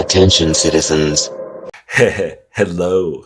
Attention, citizens. Hello.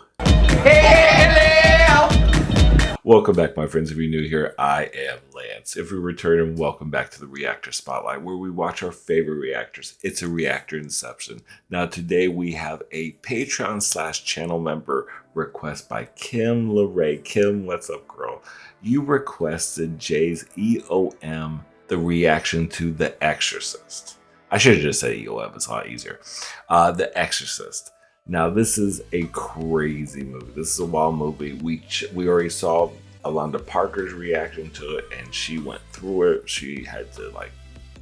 Welcome back, my friends. If you're new here, I am Lance. If you're returning, welcome back to the Reactor Spotlight, where we watch our favorite reactors. It's a reactor inception. Now, today we have a Patreon/channel member request by Kim LeRae. Kim, what's up, girl? You requested Jay's EOM, the reaction to The Exorcist. I should have just said EOM. It's a lot easier. The Exorcist. Now, this is a crazy movie. This is a wild movie. We already saw Alonda Parker's reaction to it, and she went through it. She had to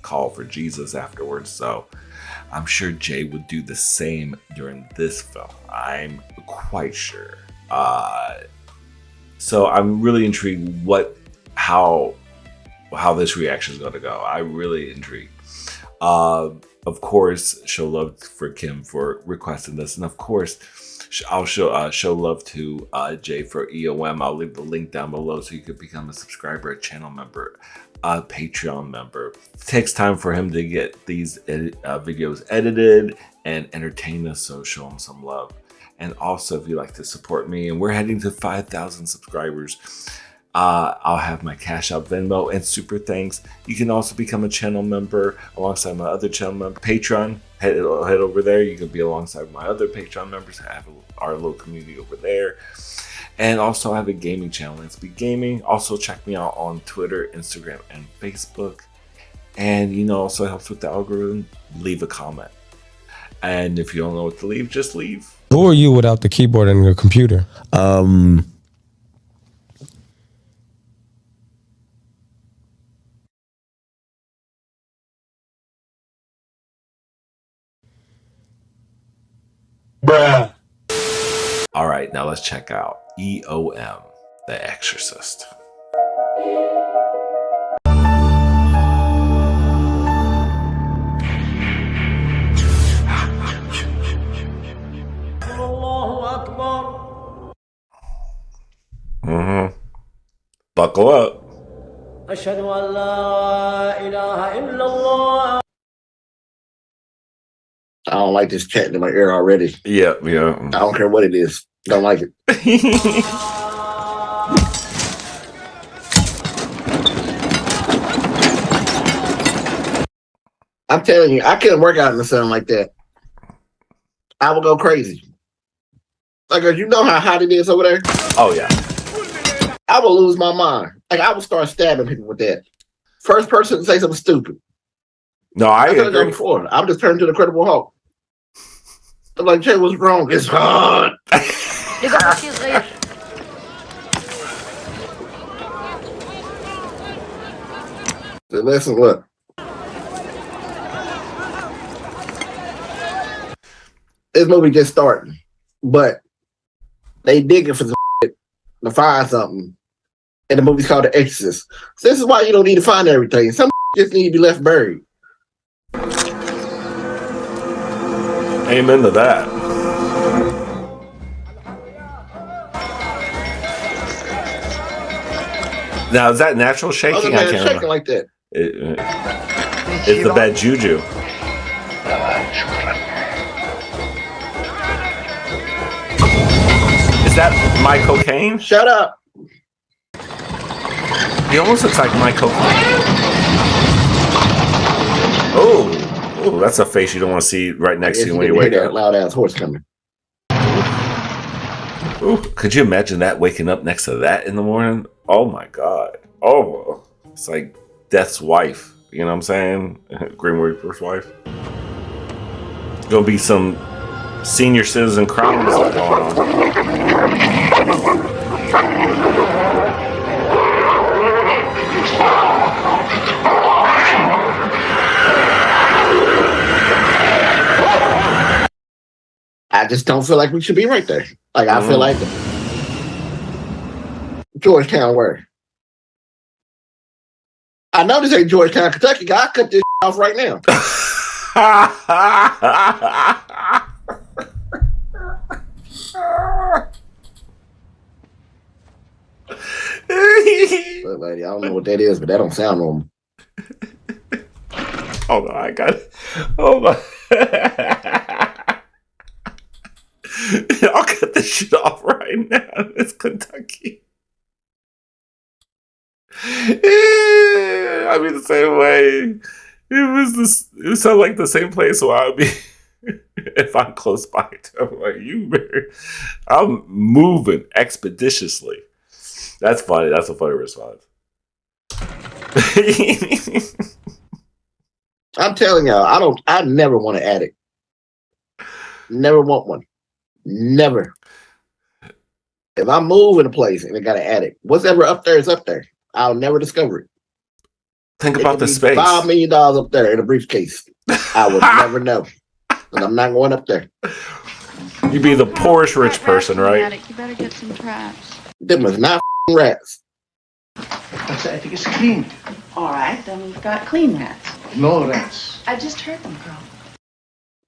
call for Jesus afterwards. So I'm sure Jay would do the same during this film. I'm quite sure. So I'm really intrigued how this reaction is going to go. I'm really intrigued. Of course, show love for Kim for requesting this, and of course, I'll show love to Jay for EOM. I'll leave the link down below so you can become a subscriber, a channel member, a Patreon member. It takes time for him to get these videos edited and entertain us, so show him some love. And also, if you'd like to support me, and we're heading to 5,000 subscribers, I'll have my Cash App, Venmo, and super thanks. You can also become a channel member alongside my other channel member, Patreon. Head over there. You can be alongside my other Patreon members. Have our little community over there. And also, I have a gaming channel, Let's Be Gaming. Also, check me out on Twitter, Instagram, and Facebook. And, also it helps with the algorithm. Leave a comment. And if you don't know what to leave, just leave. Who are you without the keyboard and your computer? Bruh. All right, now let's check out EOM, The Exorcist. Buckle up. أشهد أن لا إله إلا الله. I don't like this chat in my ear already. Yeah. I don't care what it is. Don't like it. I'm telling you, I couldn't work out in the sun like that. I would go crazy. You know how hot it is over there? Oh, yeah. I would lose my mind. I would start stabbing people with that. First person to say something stupid. No, I agree. Before. I would just turn to the Incredible Hulk. I'm like, Jay, what's wrong? It's hot. So listen, look. This movie just starting, but they digging for some shit to find something. And the movie's called The Exorcist. So this is why you don't need to find everything. Some just need to be left buried. Amen to that. Now, is that natural shaking? I can't shaking like that. It's the bad juju. Is that my cocaine? Shut up. He almost looks like my cocaine. Oh, that's a face you don't want to see right next to you when you wake up. Loud ass horse coming. Ooh, could you imagine that waking up next to that in the morning? Oh my God. Oh, it's like Death's wife. You know what I'm saying? Grim Reaper's wife. Gonna be some senior citizen crimes going on. I just don't feel like we should be right there. I feel like Georgetown where? I know this ain't Georgetown, Kentucky. I cut this off right now. Look, lady, I don't know what that is, but that don't sound normal. Hold on, I got it. Oh my. I'll cut this shit off right now. It's Kentucky. I mean, the same way. It would sound like the same place where I would be if I'm close by. I'm like, I'm moving expeditiously. That's funny. That's a funny response. I'm telling y'all, I never want an attic. Never want one. Never. If I move in a place and it got an attic, what's ever up there is up there. I'll never discover it. Think about the space. $5 million up there in a briefcase. I would never know. And I'm not going up there. You'd be the poorest rich person, right? You better get some traps. Them is not rats. That's, I think it's clean. All right, then we've got clean rats. No rats. I just heard them grow.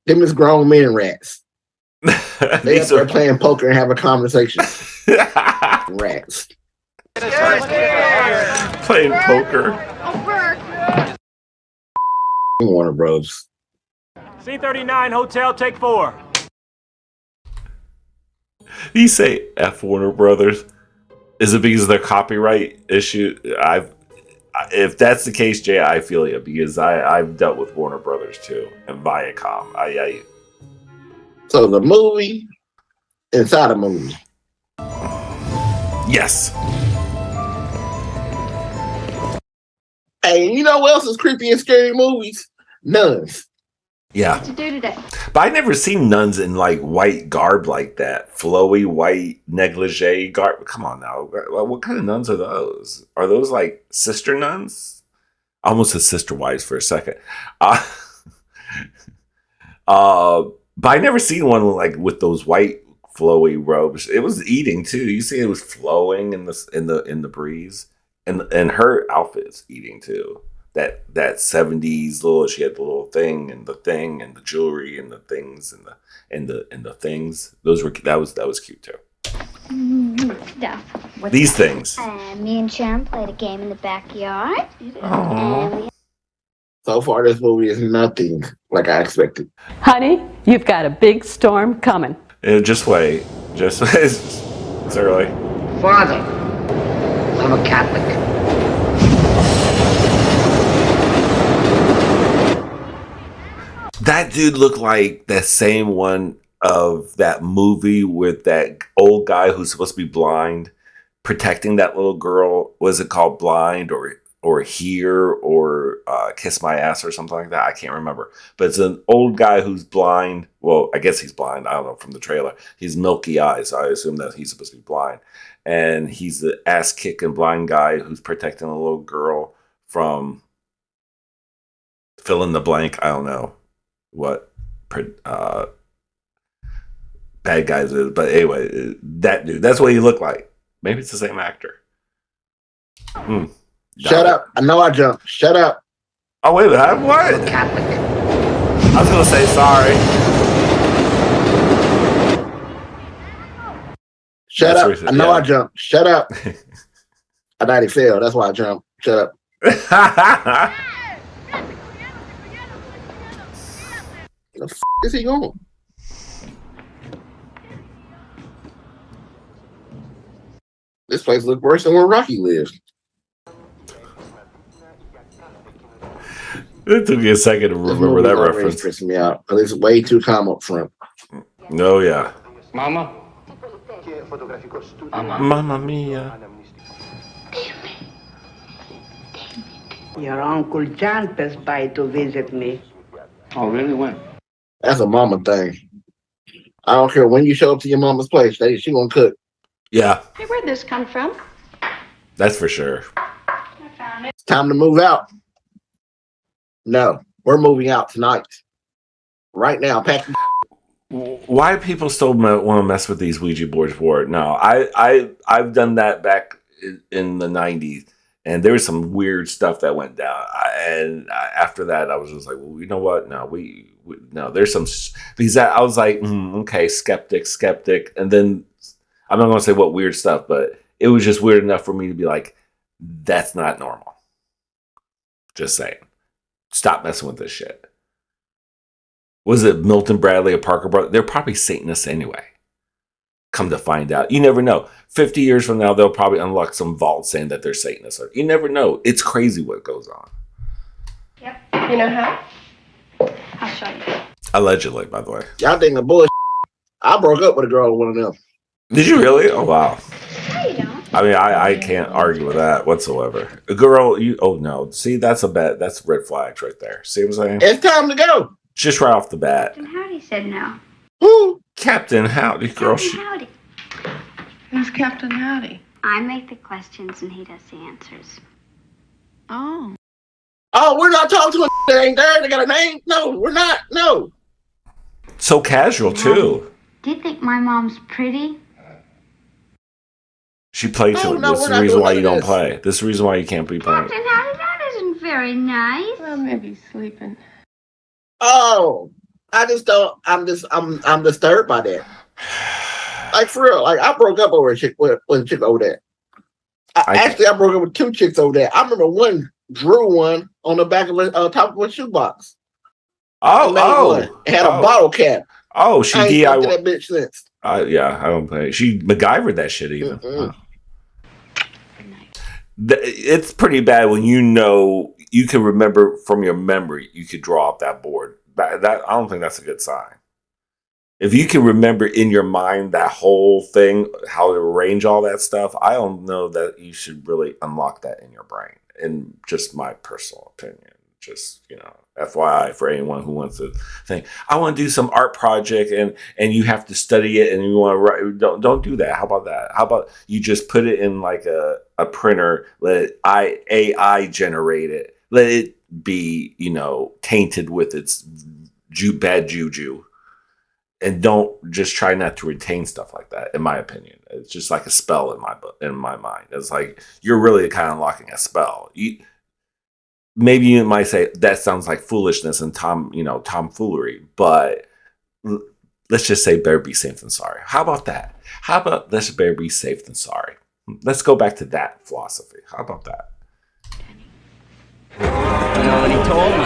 Them is grown men rats. They up These are there playing poker and have a conversation. Rats. playing poker. Warner Bros. C39 Hotel, take 4. You say F Warner Brothers. Is it because of their copyright issue? If that's the case, Jay, I feel you because I've dealt with Warner Brothers too and Viacom. So the movie inside a movie. Yes. Hey, you know what else is creepy and scary movies? Nuns. Yeah. What to do today? But I never seen nuns in like white garb like that. Flowy white negligee garb. Come on now. What kind of nuns are those? Are those like sister nuns? I almost said sister wives for a second. But I never seen one with those white flowy robes. It was eating too. You see, it was flowing in the breeze, and her outfit's eating too. That 70s little. She had the little thing and the jewelry and the things and the things. That was cute too. Stuff. These things. Me and Sharon played a game in the backyard. So far, this movie is nothing like I expected. Honey, you've got a big storm coming. Just wait. It's early. Father, I'm a Catholic. That dude looked like that same one of that movie with that old guy who's supposed to be blind, protecting that little girl. Was it called Blind or Here or Kiss My Ass or something like that? I can't remember. But it's an old guy who's blind. Well, I guess he's blind. I don't know from the trailer. He's milky eyes, so I assume that he's supposed to be blind. And he's the ass-kicking blind guy who's protecting a little girl from fill in the blank. I don't know what bad guys is. But anyway, that dude, that's what he looked like. Maybe it's the same actor. Shut up. I know I jumped. Shut up. Oh, wait a minute. What? I'm a Catholic. I was going to say sorry. Shut That's up. recent, I know yeah. I jumped. Shut up. I thought he fell. That's why I jumped. Shut up. The f is he going? This place looks worse than where Rocky lives. It took me a second to remember that reference. Pissing me out, but it's way too calm up front. No, yeah. Mama. Mamma mia. Your Uncle John passed by to visit me. Oh, really? When? That's a mama thing. I don't care when you show up to your mama's place, she gonna cook. Yeah, Hey, where'd this come from? that's for sure. I found it. It's time to move out. No, we're moving out tonight. Right now, pack. Why people still want to mess with these Ouija boards for it? No, I've done that back in the 90s, and there was some weird stuff that went down. After that, I was just like, well, you know what? No, we no. There's some because I was like, okay, skeptic, and then I'm not gonna say what weird stuff, but it was just weird enough for me to be like, that's not normal. Just saying, stop messing with this shit. Was it Milton Bradley or Parker Brothers? They're probably Satanists anyway. come to find out. You never know. 50 years from now, they'll probably unlock some vault saying that they're Satanists. You never know. It's crazy what goes on. Yep. You know how? I'll show you. Allegedly, by the way. Y'all think of bullshit. I broke up with a girl with one of them. Did you really? Oh, wow. No, you don't. I mean, I can't argue with that whatsoever. A girl, oh no. See, that's red flags right there. See what I'm saying? It's time to go. Just right off the bat. Captain Howdy said no. Who? Captain Howdy, girl. Captain Howdy. Who's Captain Howdy? I make the questions and he does the answers. Oh. Oh, we're not talking to a that ain't there. They got a name? No, we're not. No. So casual, too. Do you think my mom's pretty? She played to it. No, This is we're the not reason doing why you none don't of this. play. This is the reason why you can't be playing. Captain Howdy, that isn't very nice. Well, maybe he's sleeping. Oh, I just don't. I'm disturbed by that. Like for real. Like I broke up over a chick with a chick over that. I broke up with 2 chicks over there. I remember one drew one on the back of a top of a shoebox. It had a bottle cap. Oh, she I ain't DIY that bitch since. Yeah, I don't play. She MacGyvered that shit even. Mm-mm. It's pretty bad when you can remember from your memory. You could draw up that board. That I don't think that's a good sign. If you can remember in your mind that whole thing, how to arrange all that stuff, I don't know that you should really unlock that in your brain. In just my personal opinion, just FYI for anyone who wants to think, I want to do some art project and you have to study it and you want to write. Don't do that. How about that? How about you just put it in like a printer, let it AI generate it, let it be tainted with its bad juju. And don't just try not to retain stuff like that. In my opinion, it's just like a spell in my mind. It's like you're really kind of unlocking a spell. Maybe you might say that sounds like foolishness and tomfoolery, but let's just say better be safe than sorry. How about that? How about let's better be safe than sorry? Let's go back to that philosophy. How about that? When he told me,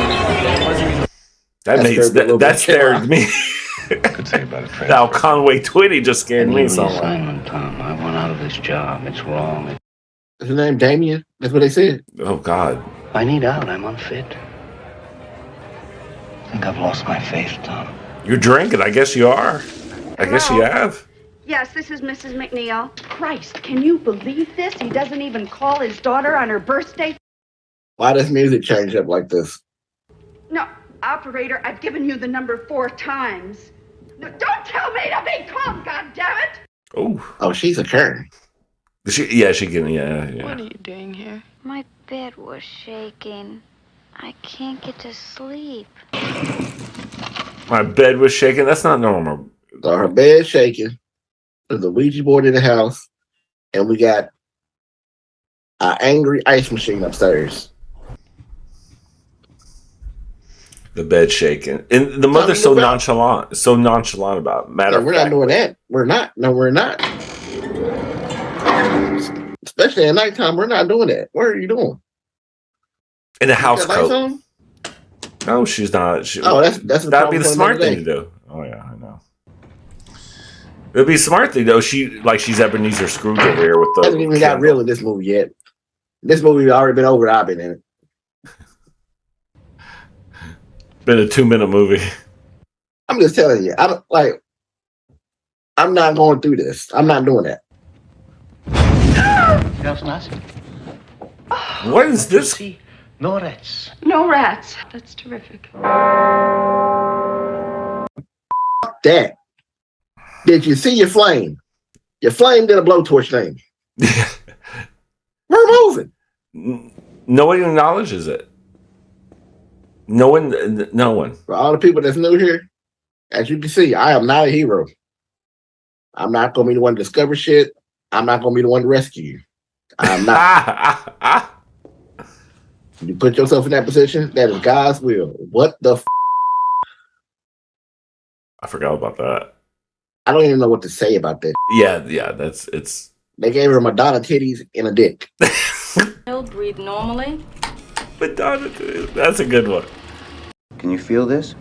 that scared me. Could say about a Now Conway Twitty just scared me so much. assignment, Tom. I want out of this job. It's wrong. Is his name Damien? That's what they said. Oh God. I need out. I'm unfit. I think I've lost my faith, Tom. You're drinking. I guess you are. I guess you have. Yes, this is Mrs. McNeil. Christ, can you believe this? He doesn't even call his daughter on her birthday. Why does music change up like this? No, operator, I've given you the number 4 times. No, don't tell me to be calm, goddammit! Oh, she's a Karen. She can. Yeah. What are you doing here? My bed was shaking. I can't get to sleep. My bed was shaking. That's not normal. So her bed's shaking. There's a Ouija board in the house. And we got an angry ice machine upstairs. The bed shaking. And the mother's so nonchalant about it. Matter of we're fact. not doing that. We're not. No, we're not. Especially at nighttime, we're not doing that. What are you doing? In a house lights coat. on? No, she's not. That's that'd be the smart thing to do. Oh yeah, I know. It'd be a smart thing though. She's Ebenezer Scrooge over here with the. Hasn't even got real in this movie yet. This movie already been over. I've been in it. Been a 2-minute movie. I'm just telling you. I'm not going through this. I'm not doing that. What is this? No rats. No rats. That's terrific. That. Did you see your flame? Your flame did a blowtorch thing. We're moving. No one acknowledges it. No one. For all the people that's new here, as you can see, I am not a hero. I'm not going to be the one to discover shit. I'm not going to be the one to rescue you. I'm not. You put yourself in that position, that is God's will. What the I forgot about that. I don't even know what to say about that. Yeah, it's. They gave her Madonna titties and a dick. Breathe normally. Madonna, that's a good one. Can you feel this?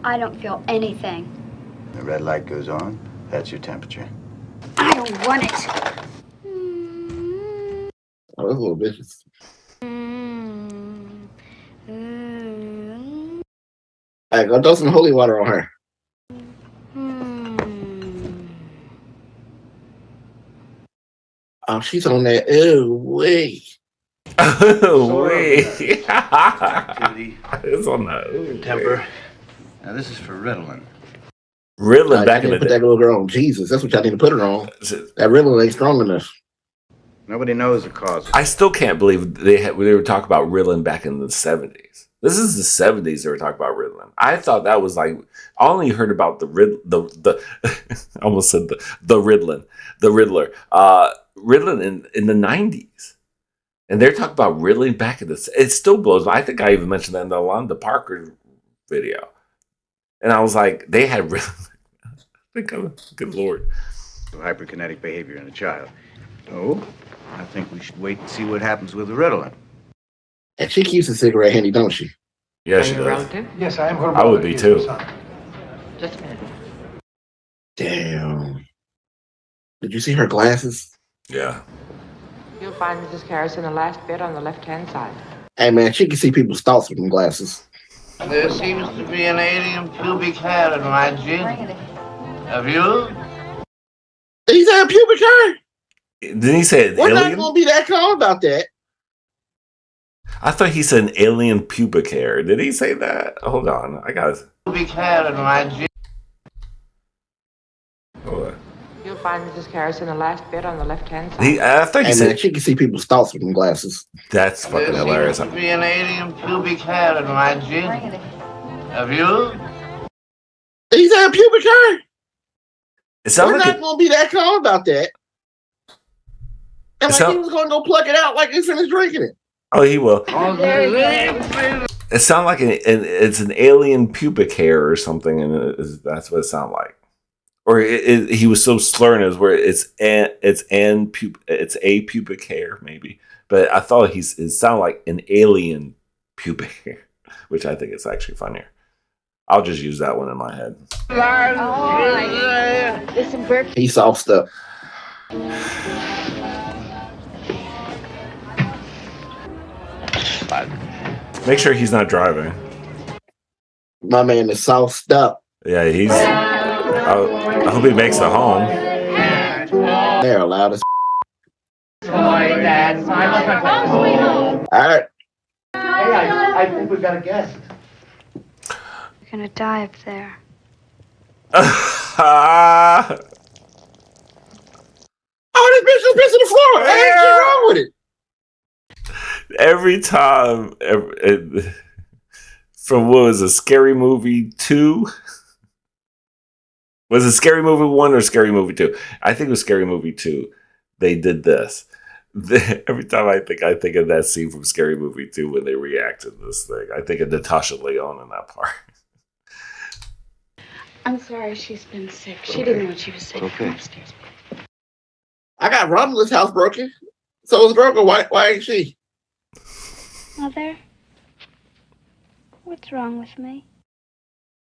I don't feel anything. The red light goes on, That's your temperature. I don't want it. Oh, those little bitches. All right, go throw some holy water on her. Oh, she's on that. Ew, wait. Wait. Activity. It's on that. Temper. Now this is for Ritalin. Ritalin back in the put day. that little girl on Jesus. That's what y'all need to put her on. That Ritalin ain't strong enough. Nobody knows the cause. I still can't believe they were talking about Ritalin back in the 70s. This is the 70s they were talking about Ritalin. I thought that was like, I only heard about the I almost said the Ritalin, the Riddler. Ritalin in the 90s. And they're talking about Ritalin back in the, it still blows. I think I even mentioned that in the Londa Parker video. And I was like, they had Ritalin. Good Lord. Hyperkinetic behavior in a child. So, I think we should wait and see what happens with the Ritalin. And she keeps a cigarette handy, don't she? Yeah, she does. Yes, I am her I would be too. Just a minute. Damn. Did you see her glasses? Yeah. You'll find Mrs. Harris in the last bed on the left-hand side. Hey, man, she can see people's thoughts with them glasses. There seems to be an alien pubic hair in my gin. Have you? Did he say a pubic hair? Didn't he say an We're alien? not going to be that calm about that. I thought he said an alien pubic hair. Did he say that? Hold on. I got it. Pubic hair in my gin. Hold on. You'll find Mrs. Harris in the last bed on the left-hand side. I thought he Hey, said man, she can see people's thoughts with them glasses. that's fucking There hilarious. seems to be an alien pubic hair in my gin. Have you? Did he say a pubic hair? It sounds We're like not going to be that calm about that. And like he was going to go pluck it out like he finished drinking it. oh, he will. It sounds like it's an alien pubic hair or something, and that's what it sounded like. Or he was so slurring as where it's a pubic hair maybe, but I thought it sounded like an alien pubic hair, which I think is actually funnier. I'll just use that one in my head. He sauced up. Make sure he's not driving. My man is sauced up. Yeah, he's. I hope he makes it home. They're loud as. All right. Hey, I think we've got a guest. You're gonna die up there. Oh, this bitch is pissing the floor. Hey, what's wrong with it? Every time, from what was a Scary Movie 2? Was it Scary Movie 1 or Scary Movie 2? I think it was Scary Movie 2. They did this. Every time I think of that scene from Scary Movie 2 when they reacted to this thing. I think of Natasha Lyonne in that part. I'm sorry she's been sick. She didn't know what she was saying. Okay. Upstairs. I got Romulus' house broken. So is Grogu. Why ain't she? Mother, what's wrong with me?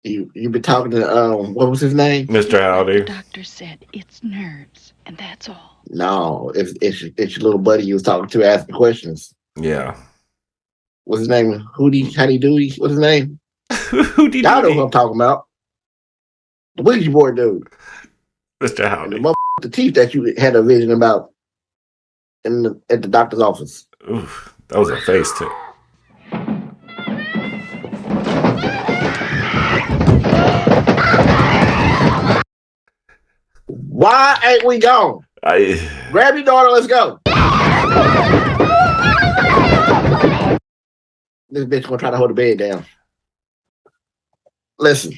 You been talking to what was his name? Mr. Howdy. The doctor said it's nerves, and that's all. No, it's your little buddy you was talking to asking questions. Yeah. What's his name? Hootie, Hattie Doody. What's his name? Hootie Y'all know Doody. who I'm talking about. The Ouija board dude. Mr. And Howdy. the teeth that you had a vision about at the doctor's office. Oof, that was a face too. Why ain't we gone? Grab your daughter, let's go. This bitch gonna try to hold the bed down. Listen,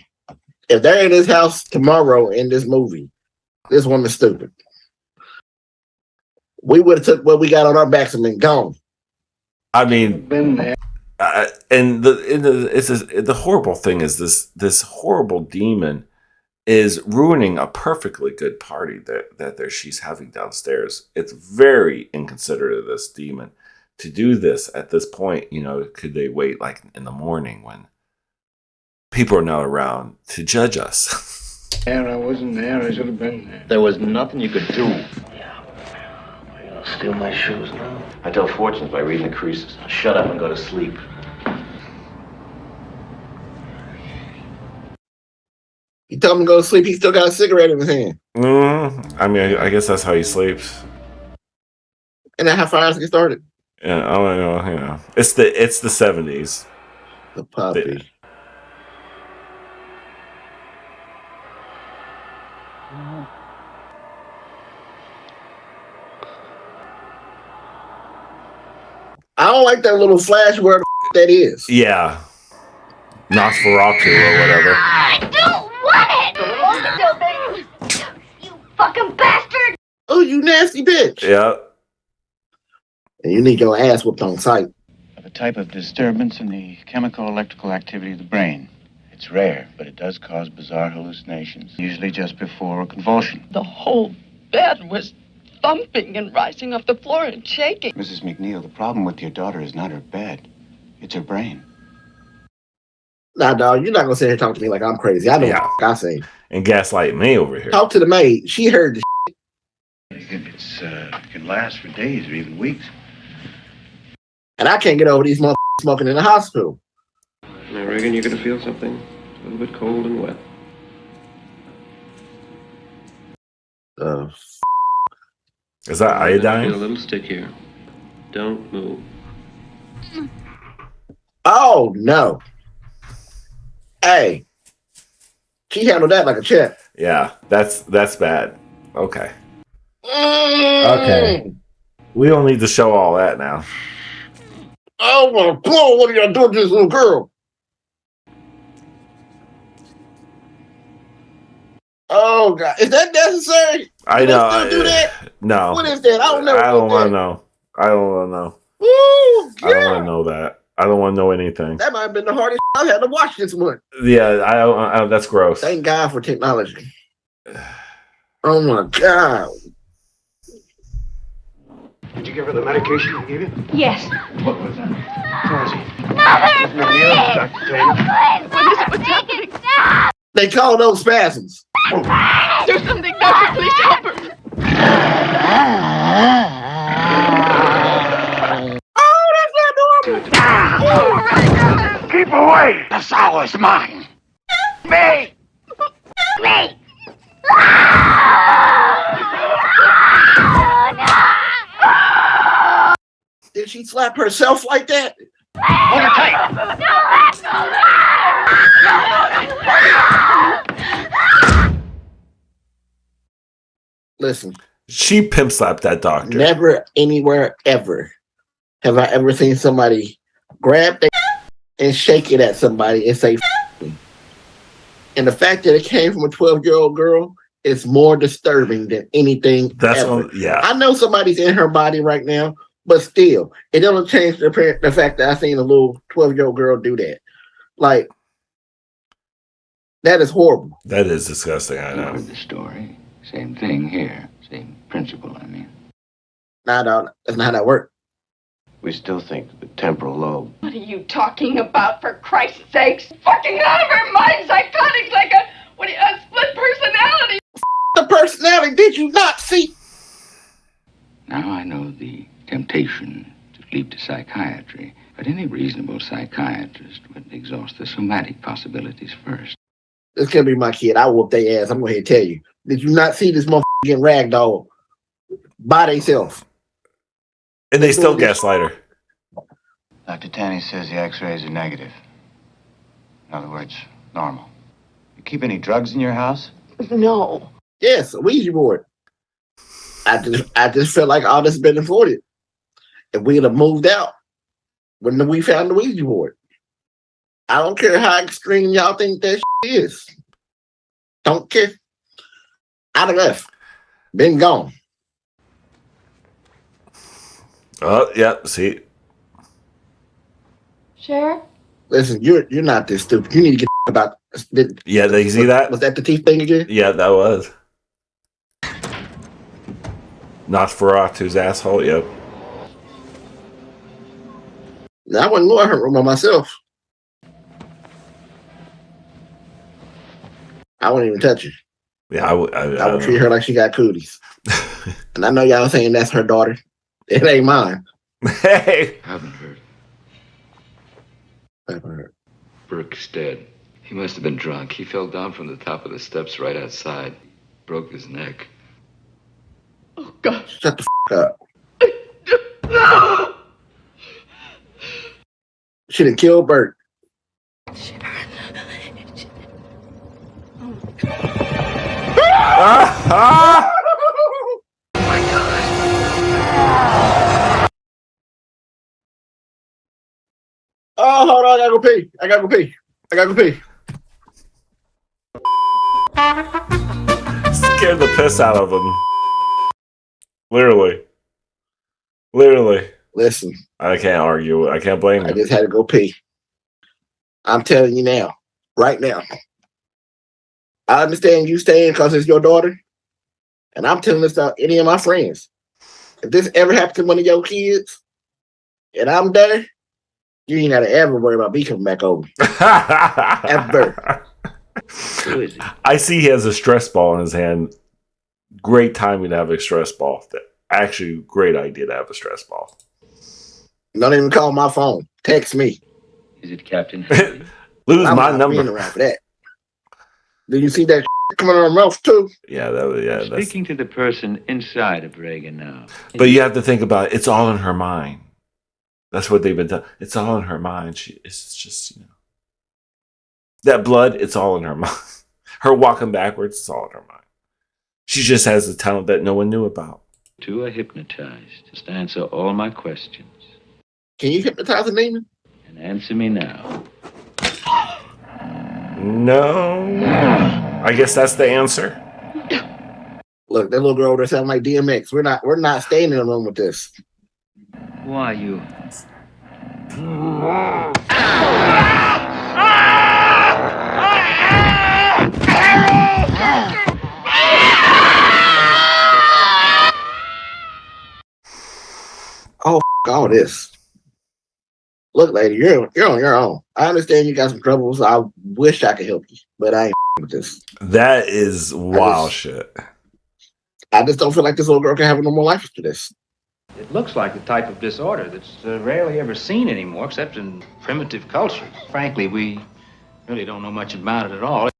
if they're in this house tomorrow in this movie, this woman's stupid. We would have took what we got on our backs and been gone. I mean, Been there. and the horrible thing is this horrible demon is ruining a perfectly good party that she's having downstairs. It's very inconsiderate of this demon to do this at this point. You know, could they wait like in the morning when people are not around to judge us? I wasn't there. I should have been there. There was nothing you could do. Steal my shoes now? I tell fortunes by reading the creases. Shut up and go to sleep. You tell him to go to sleep, he still got a cigarette in his hand. I mean, I guess that's how he sleeps. And that's how fires get started. Yeah, I don't know. You know, it's the 70s. The puppy. I don't like that little flash where the that is. Yeah. Nosferatu or whatever. I don't want it! You fucking bastard! Oh, you nasty bitch. Yeah. And you need your ass whooped on sight. Of a type of disturbance in the chemical electrical activity of the brain. It's rare, but it does cause bizarre hallucinations, usually just before a convulsion. The whole bed was thumping and rising off the floor and shaking. Mrs. McNeil, the problem with your daughter is not her bed. It's her brain. Nah, dog, you're not going to sit here and talk to me like I'm crazy. I know what I say. And gaslight me over here. Talk to the maid. She heard the It can last for days or even weeks. And I can't get over these motherfuckers smoking in the hospital. I reckon you're going to feel something a little bit cold and wet. Is that iodine? Feel a little stick here. Don't move. Oh, no. Hey. She handled that like a champ. Yeah, that's bad. Okay. Okay. We don't need to show all that now. Oh, my God. What are y'all doing to this little girl? Oh, God. Is that necessary? I know. Still do that? No. What is that? I don't know. I don't want to know. I don't want to know. Ooh, yeah. I don't want to know that. I don't want to know anything. That might have been the hardest I've had to watch this month. Yeah, I that's gross. Thank God for technology. Oh, my God. Did you give her the medication I gave you? Yes. What was that? Mother, please! Dr. Taylor. What's happening? Stop! They call those spasms. Do something, Doctor. Please help her. Oh, that's not normal. Keep away! The sow is mine. Me! Me! Did she slap herself like that? Hold her tight. Listen. She pimp slapped that doctor. Never, anywhere, ever have I ever seen somebody grab their and shake it at somebody and say, me. And the fact that it came from a 12-year-old girl is more disturbing than anything ever. Yeah. I know somebody's in her body right now, but still, it doesn't change the fact that I seen a little 12-year-old girl do that. Like, that is horrible. That is disgusting, I know. The story. Same thing here. Same principle, I mean. Nah, dog, that's not how that works. We still think the temporal lobe. What are you talking about, for Christ's sakes? Fucking out of her mind, psychotic, like a split personality. The personality, did you not see? Now I know the temptation to leap to psychiatry, but any reasonable psychiatrist would exhaust the somatic possibilities first. This can't be my kid. I whoop their ass. I'm going to tell you. Did you not see this motherfucker getting ragdolled by themselves? And they still gaslight her. Dr. Tanny says the x-rays are negative. In other words, normal. You keep any drugs in your house? No. Yes, a Ouija board. I just felt like all this has been avoided. If we'd have moved out when we found the Ouija board. I don't care how extreme y'all think that is. Don't care. I'd have left. Been gone. Oh, yeah, see. Sheriff? Listen, you're not this stupid. You need to get about. Yeah, they see that? Was that the teeth thing again? Yeah, that was. Nosferatu's asshole, yep. I wouldn't go in her room by myself. I wouldn't even touch it. Yeah, I would treat her like she got cooties. And I know y'all saying that's her daughter. It ain't mine. Hey, Haven't heard. Haven't heard. Burke's dead. He must have been drunk. He fell down from the top of the steps right outside. Broke his neck. Oh, God. Shut the up. No! She done killed Bert. Oh, hold on, I gotta go pee. I gotta go pee. Scared the piss out of him. Literally. Listen. I can't argue. I can't blame you. I just had to go pee. I'm telling you now, right now. I understand you staying because it's your daughter. And I'm telling this to any of my friends. If this ever happens to one of your kids, and I'm there, you ain't gotta ever worry about me coming back over. Ever. Who is he? I see he has a stress ball in his hand. Great timing to have a stress ball. Actually, great idea to have a stress ball. Don't even call my phone. Text me. Is it Captain? Lose I'm my not number. being around for that. Did you see that coming out of her mouth too? Yeah, Speaking to the person inside of Reagan now. But you have to think about it. It's all in her mind. That's what they've been done. It's all in her mind. It's just, that blood, it's all in her mind. Her walking backwards, it's all in her mind. She just has a talent that no one knew about. Two are hypnotized. Just answer all my questions. Can you hypnotize a demon? And answer me now. No. I guess that's the answer. Look, that little girl over there sound like DMX. We're not staying in the room with this. Who are you? Oh, all this. Look, lady, you're on your own. I understand you got some troubles. I wish I could help you, but I ain't with this. That is wild shit. I just don't feel like this little girl can have a normal life after this. It looks like the type of disorder that's rarely ever seen anymore, except in primitive cultures. Frankly, we really don't know much about it at all.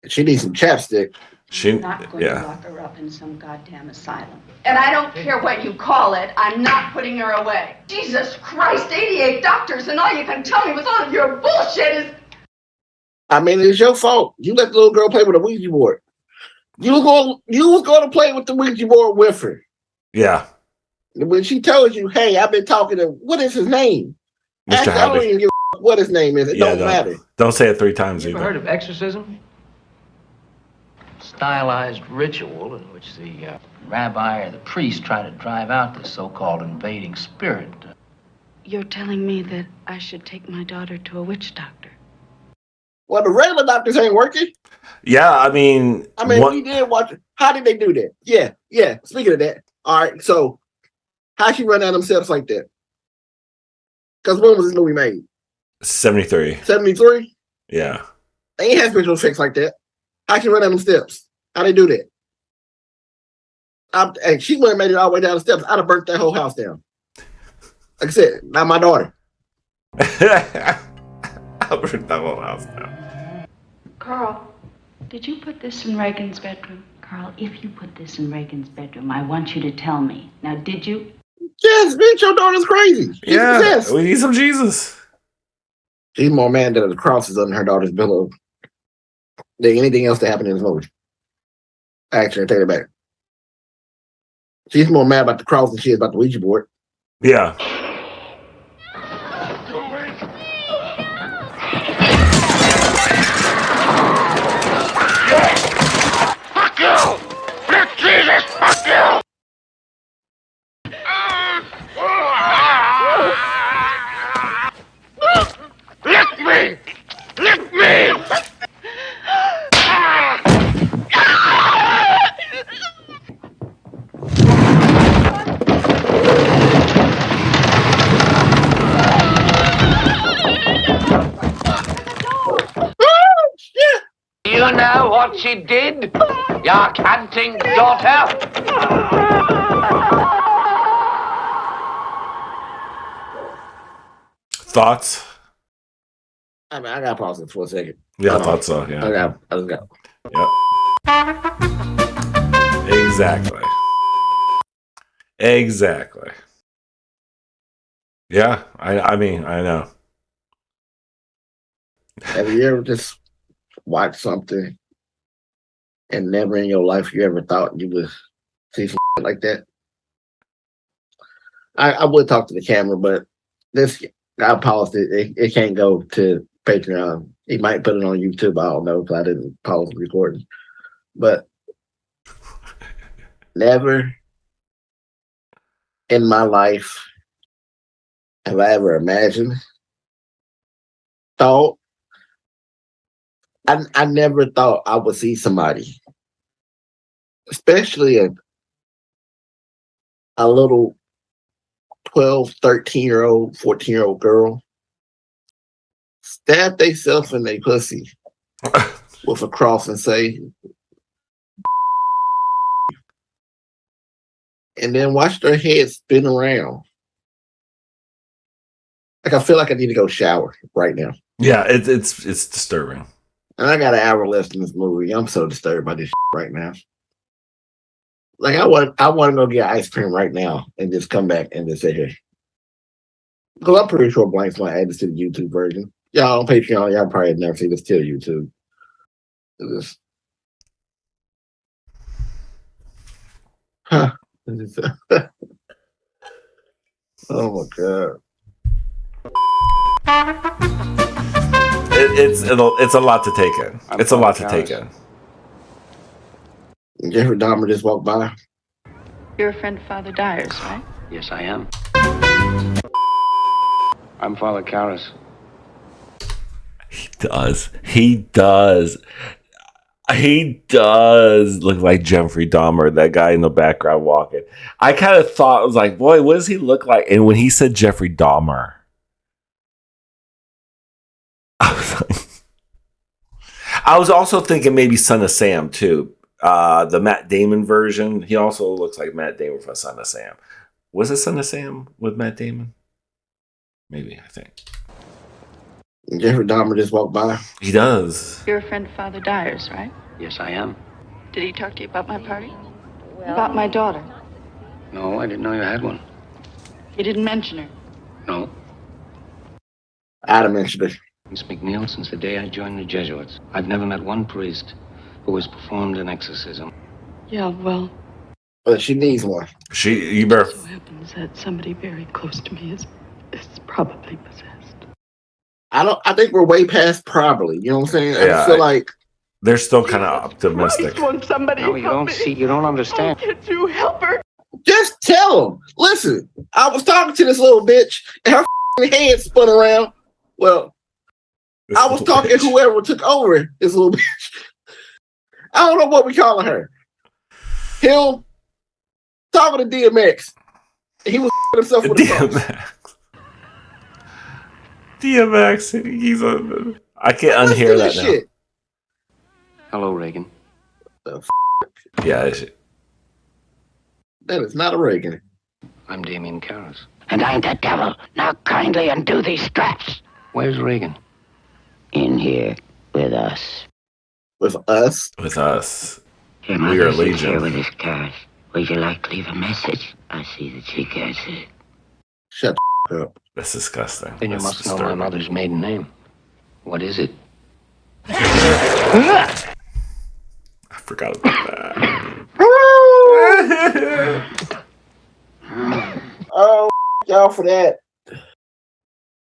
She needs some chapstick. I'm not going to lock her up in some goddamn asylum. And I don't care what you call it, I'm not putting her away. Jesus Christ, 88 doctors, and all you can tell me with all of your bullshit is... I mean, it's your fault. You let the little girl play with a Ouija board. You was going to play with the Ouija board with her. Yeah. When she tells you, hey, I've been talking to, what is his name? Mr. Actually, I don't even give a what his name is. It don't matter. Don't say it 3 times You ever either. heard of exorcism? Stylized ritual in which the rabbi or the priest try to drive out this so-called invading spirit. You're telling me that I should take my daughter to a witch doctor? Well, the regular doctors ain't working. Yeah, I mean... we did watch it. How did they do that? Yeah. Speaking of that, all right, so how she run down them steps like that? Because when was this movie made? 73. 73? Yeah. They ain't had special effects like that. How she run down them steps? How they do that? And she went and made it all the way down the steps. I'd have burnt that whole house down. Like I said, not my daughter. I'll burn that whole house down. Carl, did you put this in Reagan's bedroom? Carl, if you put this in Reagan's bedroom, I want you to tell me. Now, did you? Yes, bitch, your daughter's crazy. She's possessed. We need some Jesus. She's more mad that the cross is under her daughter's pillow than anything else that happened in this movie. Actually, I take it back. She's more mad about the cross than she is about the Ouija board. Yeah. Fuck you! Let Jesus fuck you! Lick me! Lick me! you know what she did? Your canting daughter? Thoughts? I mean, I gotta pause it for a second. Yeah, I thought so. Yeah. I just got. Yep. Exactly. Yeah, I mean, I know. Have you ever just watched something and never in your life you ever thought you would see some like that? I would talk to the camera, but this I paused it. It can't go to Patreon. He might put it on YouTube. I don't know because I didn't pause the recording. But never in my life have I ever imagined, thought. I never thought I would see somebody, especially a little 12, 13-year-old, 14-year-old girl, stab themselves in their pussy with a cross and say, and then watch their head spin around. Like I feel like I need to go shower right now. Yeah, it's disturbing. And I got an hour left in this movie. I'm so disturbed by this right now. Like I want to go get ice cream right now and just come back and just say, hey. Because I'm pretty sure Blank's might add this to the YouTube version. Y'all on Patreon, y'all probably have never seen this till YouTube. This. Huh. Oh my god. It's a lot to take in. It's a lot to take in. Jeffrey Dahmer just walked by. You're a friend of Father Dyer's, right? Yes, I am. I'm Father Karras. He does look like Jeffrey Dahmer, that guy in the background walking. I kind of thought, I was like, boy, what does he look like? And when he said Jeffrey Dahmer, I was also thinking maybe Son of Sam too. The Matt Damon version. He also looks like Matt Damon from Son of Sam. Was it Son of Sam with Matt Damon? Maybe, I think. Jeffrey Dahmer just walked by. He does. You're a friend of Father Dyer's, right? Yes, I am. Did he talk to you about my party? About my daughter? No, I didn't know you had one. He didn't mention her. No. Adam mentioned it. Miss McNeil, since the day I joined the Jesuits, I've never met one priest who has performed an exorcism. Yeah, well. But she needs one. You better. It so happens that somebody very close to me is probably possessed. I think we're way past probably. You know what I'm saying? Yeah, I feel like they're still kind of optimistic. Won't somebody No, you don't see. You don't understand. Oh, can't you help her? just tell them. Listen, I was talking to this little bitch, and her head spun around. Well, I was talking to whoever took over this little bitch. I don't know what we calling her. Him talking to DMX. He was himself with DMX. DMX. He's a. I can't unhear that now. Shit. Hello, Reagan. Yeah. That is not a Reagan. I'm Damien Karras. And I'm the devil. Now kindly undo these straps. Where's Reagan? In here with us. With us? With us. Your We are mother's Legion. here with his card. Would you like to leave a message? I see that she gets it. Shut the up. That's disgusting. Then you That's must know my disturbing. mother's maiden name. What is it? I forgot about that. Oh, y'all for that.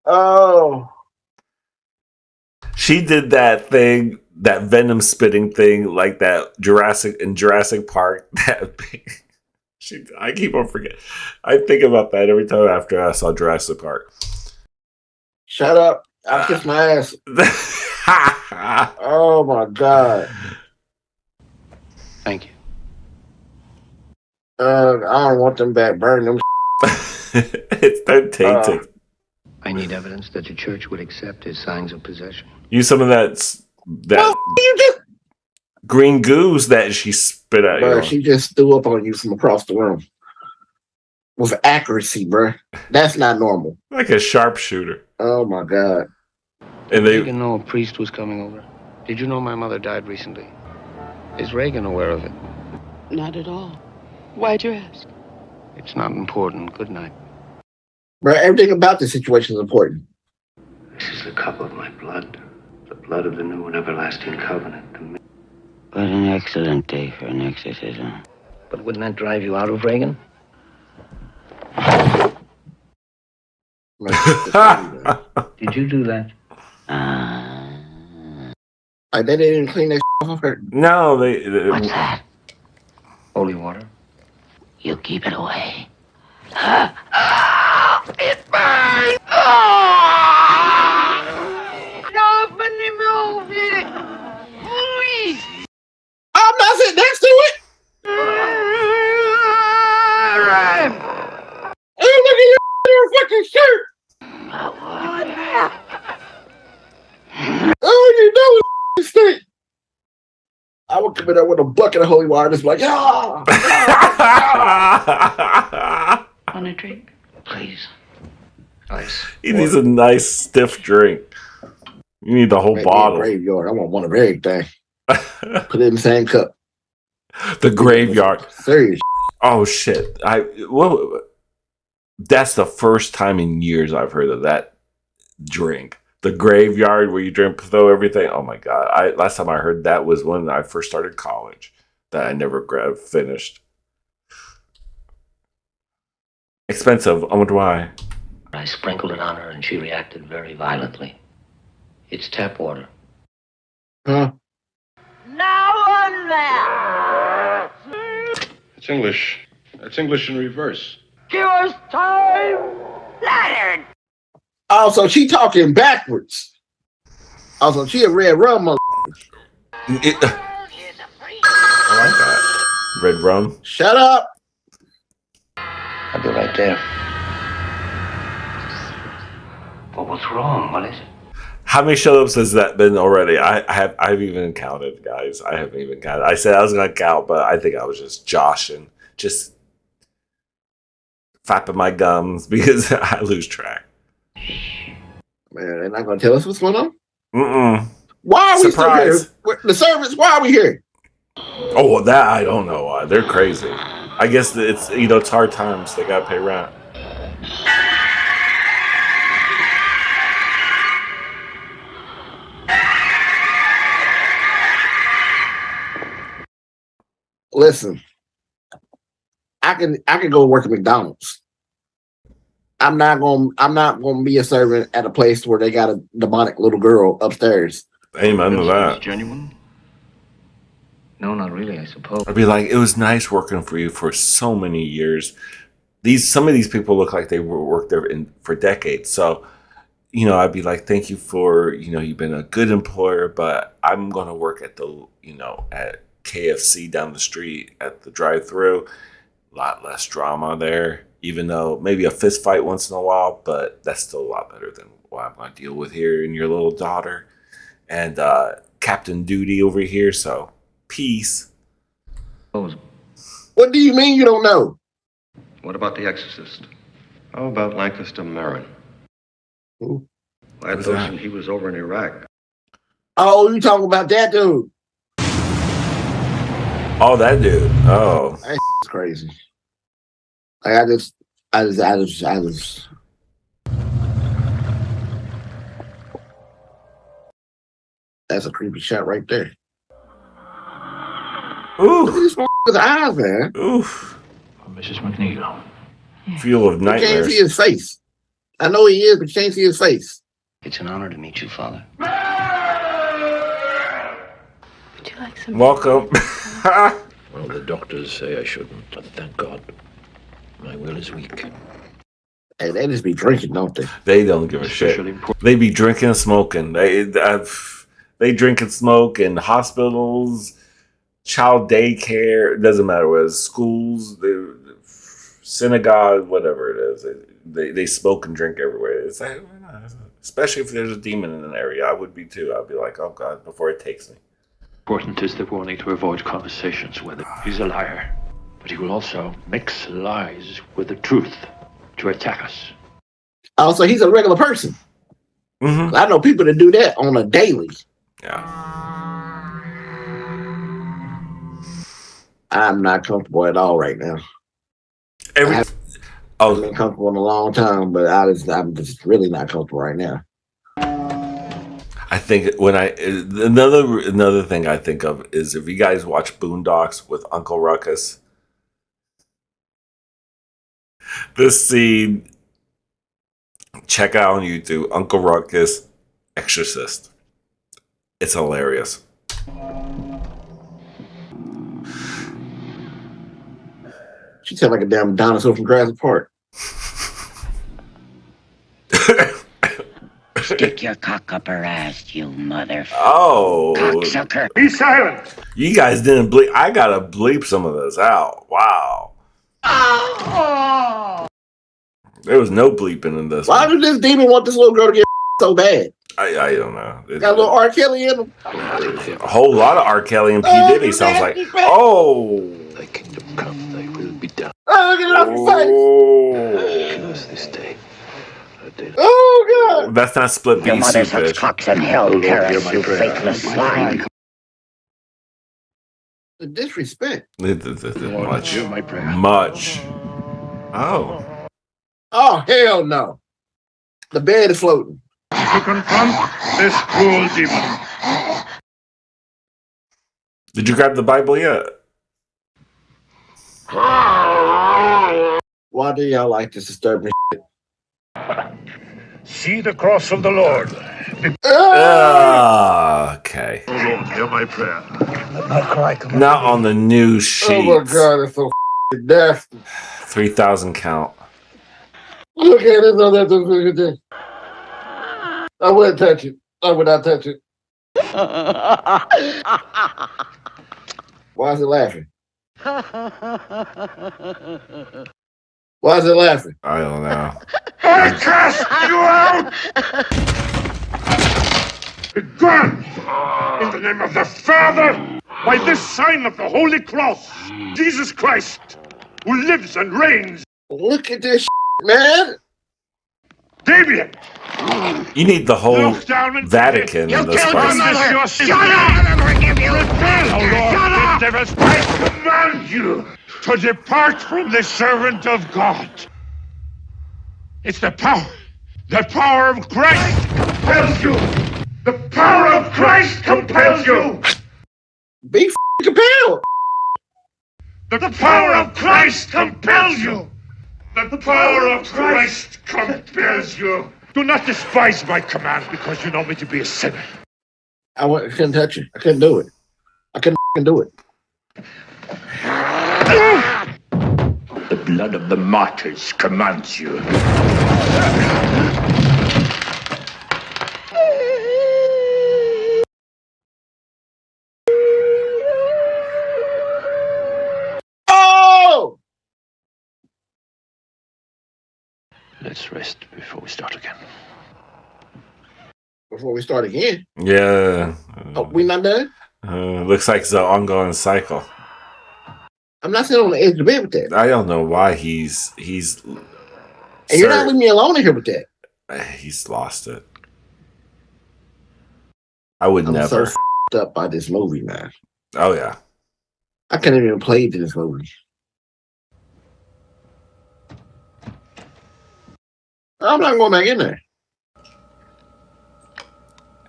Oh. She did that thing, that venom spitting thing, like that Jurassic Park. I keep on forgetting. I think about that every time after I saw Jurassic Park. Shut up. I'll kiss my ass. Oh my God. Thank you. I don't want them back. Burn them. They're tainted. I need evidence that the church would accept as signs of possession. Use some of that. Well, you just green goose that she spit at Bro, you. she just threw up on you from across the room with accuracy, bro. That's not normal. Like a sharpshooter. Oh my god. And Did they Reagan know a priest was coming over? Did you know my mother died recently? Is Reagan aware of it? Not at all. Why'd you ask? It's not important. Good night. Bro, everything about this situation is important. This is the cup of my blood, the blood of the new and everlasting covenant. What an excellent day for an exorcism. But wouldn't that drive you out of Reagan? Did you do that? Like they didn't clean that off her. No, they What's that? Holy water. You keep it away. It burns! Nobody move it! Please! I'm not sitting next to it. Hey, look at your fucking shirt. Oh, you know it's stink. I would come in there with a bucket of holy water, just like, Want a drink? Please. Ice. he needs a nice stiff drink. You need the whole bottle. Graveyard. I want one of everything. Put it in the same cup. The graveyard. Serious. Oh shit! That's the first time in years I've heard of that drink. The graveyard where you throw everything. Oh my god! Last time I heard that was when I first started college. That I never finished. Expensive. I wonder why. I sprinkled it on her and she reacted very violently. It's tap water. Huh? Now unwrap! It's English. It's English in reverse. Give us time! Leonard! Oh, so she talking backwards. Also, she a red rum mother. I like that. Red rum. Shut up. I'll be right there. Well, what's wrong? What is it? How many shut-ups has that been already? I've even counted, guys. I haven't even counted. I said I was gonna count, but I think I was just joshing, just flapping my gums because I lose track. Man, they're not gonna tell us what's going on. Mm-mm. Why are we Surprise. still here? The service. Why are we here? Oh, well, that I don't know why. They're crazy. I guess that it's it's hard times. They gotta pay rent. Listen, I can go work at McDonald's. I'm not gonna be a servant at a place where they got a demonic little girl upstairs. Amen to that. Genuine? No, not really, I suppose. I'd be like, it was nice working for you for so many years. Some of these people look like they worked there for decades. So, I'd be like, thank you for, you've been a good employer, but I'm gonna work at the, at KFC down the street at the drive-thru. A lot less drama there, even though maybe a fist fight once in a while, but that's still a lot better than what I'm gonna deal with here and your little daughter and Captain Duty over here. So peace. What do you mean you don't know? What about the Exorcist? How about Lancaster Marin? Who? I had notion he was over in Iraq. Oh, you talking about that dude? Oh, that dude. Oh, that's crazy. Like I just. That's a creepy shot right there. Ooh. Look at this with eyes, man. Oof. Mrs. McNeil. Feel of You can't nightmares. see his face. I know he is, but you can't see his face. It's an honor to meet you, Father. Would you like some? Welcome. Well, the doctors say I shouldn't, but thank God. My will is weak. Hey, they just be drinking, don't they? They don't give a shit. They be drinking and smoking. They drink and smoke in hospitals, child daycare. It doesn't matter whether it's schools, synagogue, whatever it is. They smoke and drink everywhere. It's like, especially if there's a demon in an area. I would be too. I'd be like, oh God, before it takes me. Important is the warning to avoid conversations with him. He's a liar, but he will also mix lies with the truth to attack us. Also, he's a regular person. Mm-hmm. I know people that do that on a daily. Yeah. I'm not comfortable at all right now. I haven't been comfortable in a long time, but I'm just really not comfortable right now. I think when another thing I think of is if you guys watch Boondocks with Uncle Ruckus, this scene, check out on YouTube, Uncle Ruckus, Exorcist. It's hilarious. She sounds like a damn dinosaur from Jurassic Park. Stick your cock up her ass, you motherfucker. Oh. Cocksucker. Be silent. You guys didn't bleep. I gotta bleep some of this out. Wow. Oh. There was no bleeping in this. Why did this demon want this little girl to get so bad? I don't know. Got a little R. Kelly in him. A whole lot of R. Kelly and P. Diddy sounds like. Oh. Thy kingdom come, thy will be done. Oh, get it off your face. Give us this day. Oh, God. That's not split Your beef mother soup, sucks bitch. cocks in hell, Paris, you faithless swine. The disrespect. Much. Hear my prayer. Much. Oh. Oh, hell no. The bed is floating. To confront this cruel demon. Did you grab the Bible yet? Why do y'all like this disturbing shit? See the cross of the Lord. Okay. Oh Lord, hear my prayer. Not on the new sheets. Oh my God, it's so nasty. 3,000 count. Look at it. Look at this. I wouldn't touch it. I would not touch it. Why is it laughing? Why is it laughing? I don't know. I cast you out! Begone! In the name of the Father, by this sign of the Holy Cross, Jesus Christ, who lives and reigns. Look at this man. Damien! You need the whole Look down and Vatican in this place. Shut up! I'll never forgive you! Oh Lord, endeavors, I command you to depart from the servant of God. It's the power of Christ compels you. The power of Christ compels you. Be compelled. The power of Christ compels you. The power of Christ compels you. Do not despise my command because you know me to be a sinner. I couldn't touch it. I couldn't do it. I couldn't do it. The blood of the martyrs commands you. Oh! Let's rest before we start again. Before we start again? Yeah. Oh, we not done? Looks like it's an ongoing cycle. I'm not sitting on the edge of the bed with that. I don't know why he's. And you're not leaving me alone in here with that. He's lost it. I would I'm never. so up by this movie, man. Oh yeah. I can't even play this movie. I'm not going back in there.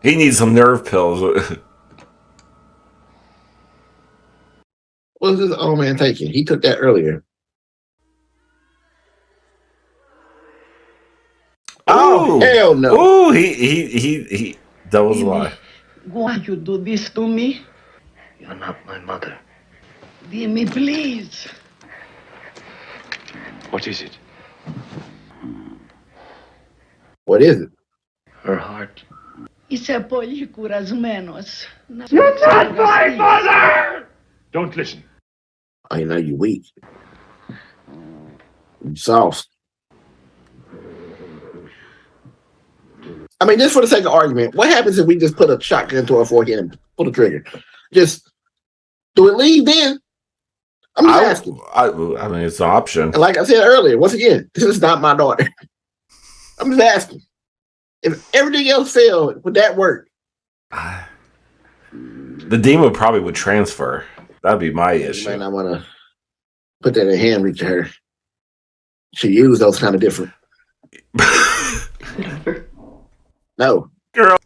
He needs some nerve pills. What was this old man taking? He took that earlier. Oh, hell no. Oh, he that was a lie. Why you do this to me? You're not my mother. Dimmy, please. What is it? What is it? Her heart. Isso é polícuras menos. You're not my mother! Don't listen. I know you weak. You soft. I mean, just for the sake of argument, what happens if we just put a shotgun to our forehead and pull the trigger? Just do it leave then? I'm just asking. I mean, it's an option. And like I said earlier, once again, this is not my daughter. I'm just asking. If everything else failed, would that work? The demon probably would transfer. That'd be my issue. You might not want to put that in hand reach to her. She used those kind of different. No. Girl.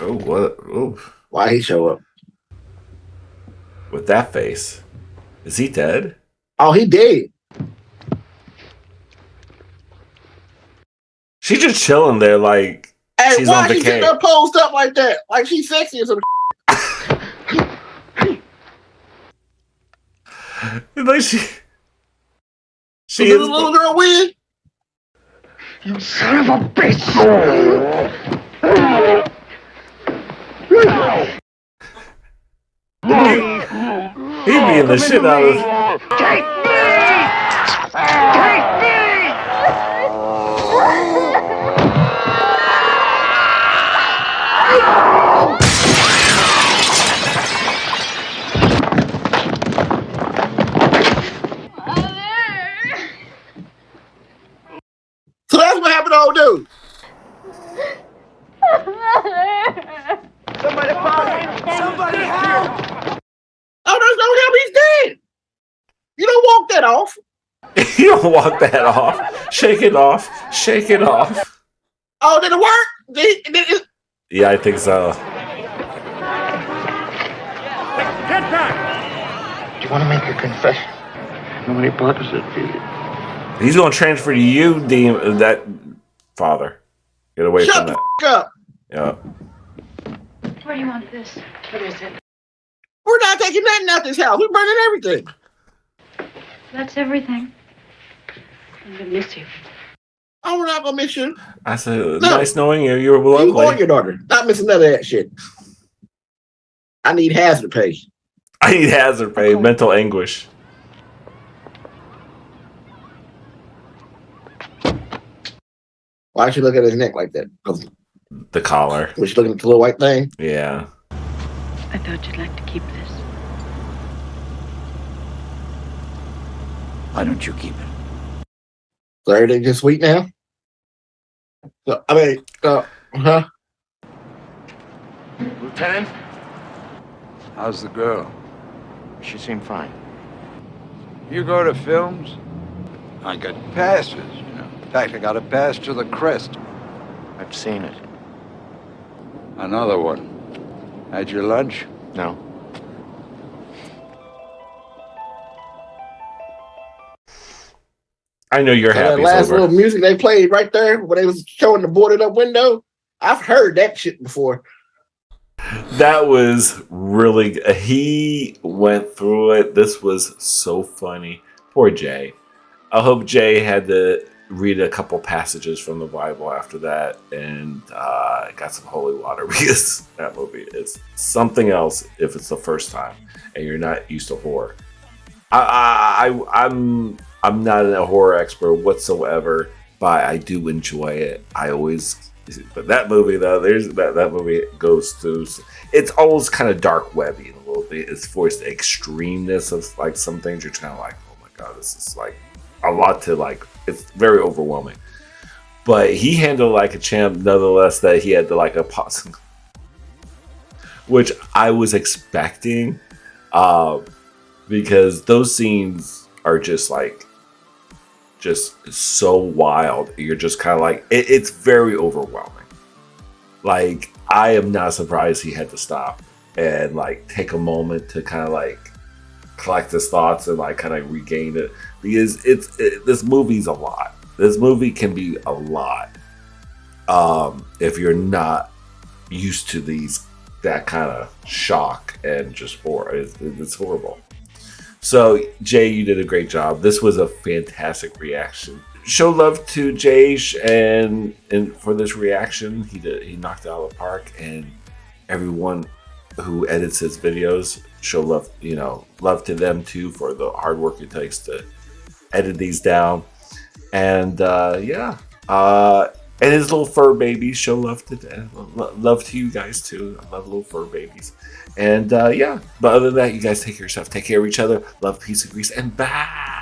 Oh, what? Oh. Why he show up? With that face. Is he dead? Oh, he dead. She's just chilling there like Hey, she's why on she sitting vacay. there posed up like that? Like she's sexy or something. Like she So did the little girl win? You son of a bitch! He being the shit out of. Take me! Take me! So that's what happened to old dude. Somebody help! Somebody help! Oh, there's no help. He's dead. You don't walk that off. You don't walk that off. Shake it off. Shake it off. Oh, did it work? Yeah, I think so. Get back! Do you want to make a confession? How many butters it for you? He's gonna transfer to you, demon. That father. Get away Shut from the that. up. Yeah. Where do you want this? What is it? We're not taking nothing out this house. We're burning everything. That's everything. I'm gonna miss you. Oh, we're not gonna miss you. I said, nice knowing you. You were lovely. You or your daughter. Not missing none of that shit. I need hazard pay. I need hazard pay. Mental anguish. Why'd she look at his neck like that? The collar. Was she looking at the little white thing? Yeah. I thought you'd like to keep this. Why don't you keep it? So everything just sweet now? So, I mean, huh? Lieutenant? How's the girl? She seemed fine. You go to films? I got passes, you know. In fact, I got a pass to the Crest. I've seen it. Another one. Had your lunch? No. I know you're So happy. that last Silver. little music they played right there when they was showing the boarded up window, I've heard that shit before. That was really. He went through it. This was so funny. Poor Jay. I hope Jay had to read a couple passages from the Bible after that and got some holy water because that movie is something else if it's the first time and you're not used to horror. I'm not a horror expert whatsoever, but I do enjoy it. But that movie though, that movie goes through. It's always kind of dark webby a little bit. It's for the extremeness of like some things. You're kind of like, oh my god, this is like a lot to like. It's very overwhelming. But he handled like a champ, nonetheless. That he had to like a pause, which I was expecting, because those scenes are just so wild. You're just kind of like it's very overwhelming. Like I am not surprised he had to stop and like take a moment to kind of like collect his thoughts and like kind of regain it, because this movie's a lot. This movie can be a lot if you're not used to that kind of shock and just horror. It's horrible. So, Jay, you did a great job. This was a fantastic reaction. Show love to Jay and for this reaction. He knocked it out of the park, and everyone who edits his videos, show love, love to them too for the hard work it takes to edit these down. And And his little fur babies. Show love to love to you guys too. I love little fur babies. And yeah, but other than that, you guys take care of yourself. Take care of each other. Love, peace, and grease. And bye.